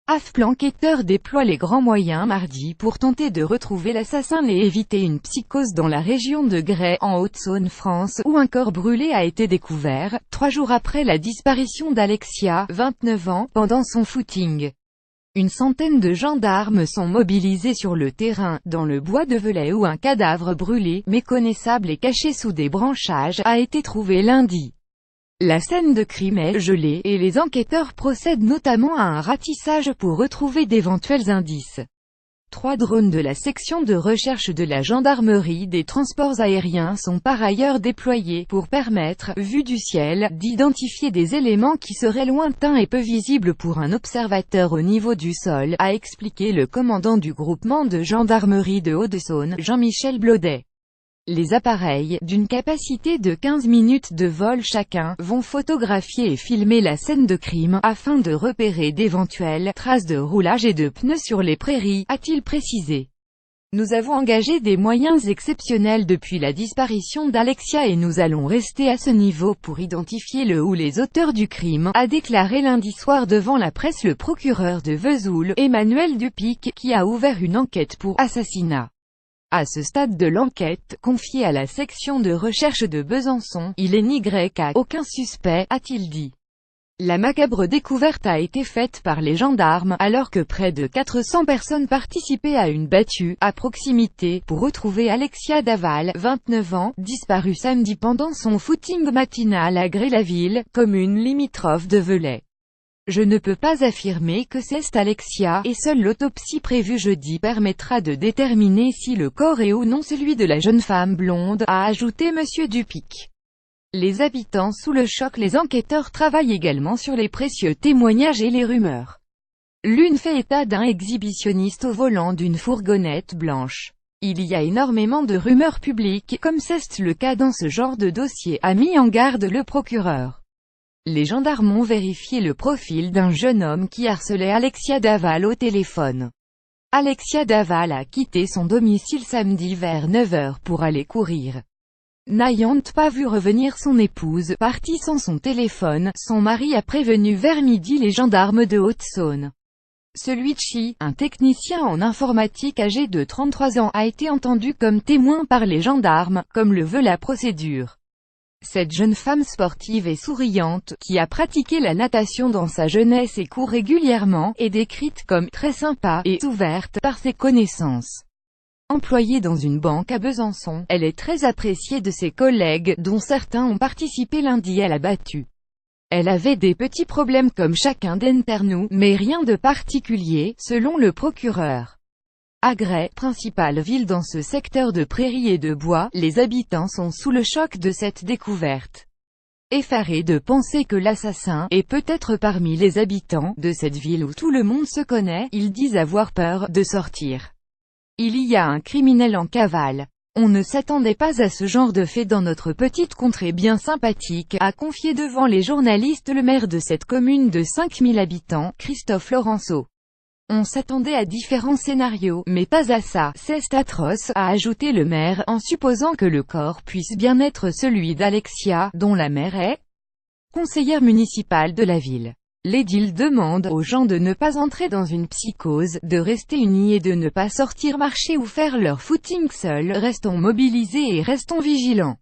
AFP l'enquêteur déploie les grands moyens mardi pour tenter de retrouver l'assassin et éviter une psychose dans la région de Gray, en Haute-Saône, France, où un corps brûlé a été découvert, 3 jours après la disparition d'Alexia, 29 ans, pendant son footing. Une centaine de gendarmes sont mobilisés sur le terrain, dans le bois de Velay où un cadavre brûlé, méconnaissable et caché sous des branchages, a été trouvé lundi. La scène de crime est gelée, et les enquêteurs procèdent notamment à un ratissage pour retrouver d'éventuels indices. 3 drones de la section de recherche de la gendarmerie des transports aériens sont par ailleurs déployés, pour permettre, vue du ciel, d'identifier des éléments qui seraient lointains et peu visibles pour un observateur au niveau du sol, a expliqué le commandant du groupement de gendarmerie de Hauts-de-Saône, Jean-Michel Blodet. Les appareils, d'une capacité de 15 minutes de vol chacun, vont photographier et filmer la scène de crime, afin de repérer d'éventuelles traces de roulage et de pneus sur les prairies, a-t-il précisé. Nous avons engagé des moyens exceptionnels depuis la disparition d'Alexia et nous allons rester à ce niveau pour identifier le ou les auteurs du crime, a déclaré lundi soir devant la presse le procureur de Vesoul, Emmanuel Dupic, qui a ouvert une enquête pour assassinat. À ce stade de l'enquête, confiée à la section de recherche de Besançon, il n'est aucun suspect, a-t-il dit. La macabre découverte a été faite par les gendarmes, alors que près de 400 personnes participaient à une battue, à proximité, pour retrouver Alexia Daval, 29 ans, disparue samedi pendant son footing matinal à Gray-la-Ville, commune limitrophe de Velay. Je ne peux pas affirmer que c'est Alexia, et seule l'autopsie prévue jeudi permettra de déterminer si le corps est ou non celui de la jeune femme blonde, a ajouté M. Dupic. Les habitants sous le choc. Les enquêteurs travaillent également sur les précieux témoignages et les rumeurs. L'une fait état d'un exhibitionniste au volant d'une fourgonnette blanche. Il y a énormément de rumeurs publiques, comme c'est le cas dans ce genre de dossier, a mis en garde le procureur. Les gendarmes ont vérifié le profil d'un jeune homme qui harcelait Alexia Daval au téléphone. Alexia Daval a quitté son domicile samedi vers 9 h pour aller courir. N'ayant pas vu revenir son épouse, partie sans son téléphone, son mari a prévenu vers midi les gendarmes de Haute-Saône. Celui-ci, un technicien en informatique âgé de 33 ans, a été entendu comme témoin par les gendarmes, comme le veut la procédure. Cette jeune femme sportive et souriante, qui a pratiqué la natation dans sa jeunesse et court régulièrement, est décrite comme « très sympa » et « ouverte » par ses connaissances. Employée dans une banque à Besançon, elle est très appréciée de ses collègues, dont certains ont participé lundi à la battue. Elle avait des petits problèmes comme chacun d'entre nous, mais rien de particulier, selon le procureur. À Gray, principale ville dans ce secteur de prairies et de bois, les habitants sont sous le choc de cette découverte. Effarés de penser que l'assassin est peut-être parmi les habitants de cette ville où tout le monde se connaît, ils disent avoir peur de sortir. Il y a un criminel en cavale. On ne s'attendait pas à ce genre de fait dans notre petite contrée bien sympathique, a confié devant les journalistes le maire de cette commune de 5000 habitants, Christophe Laurenceau. On s'attendait à différents scénarios, mais pas à ça, c'est atroce, a ajouté le maire, en supposant que le corps puisse bien être celui d'Alexia, dont la mère est conseillère municipale de la ville. L'édile demande aux gens de ne pas entrer dans une psychose, de rester unis et de ne pas sortir marcher ou faire leur footing seuls. Restons mobilisés et restons vigilants.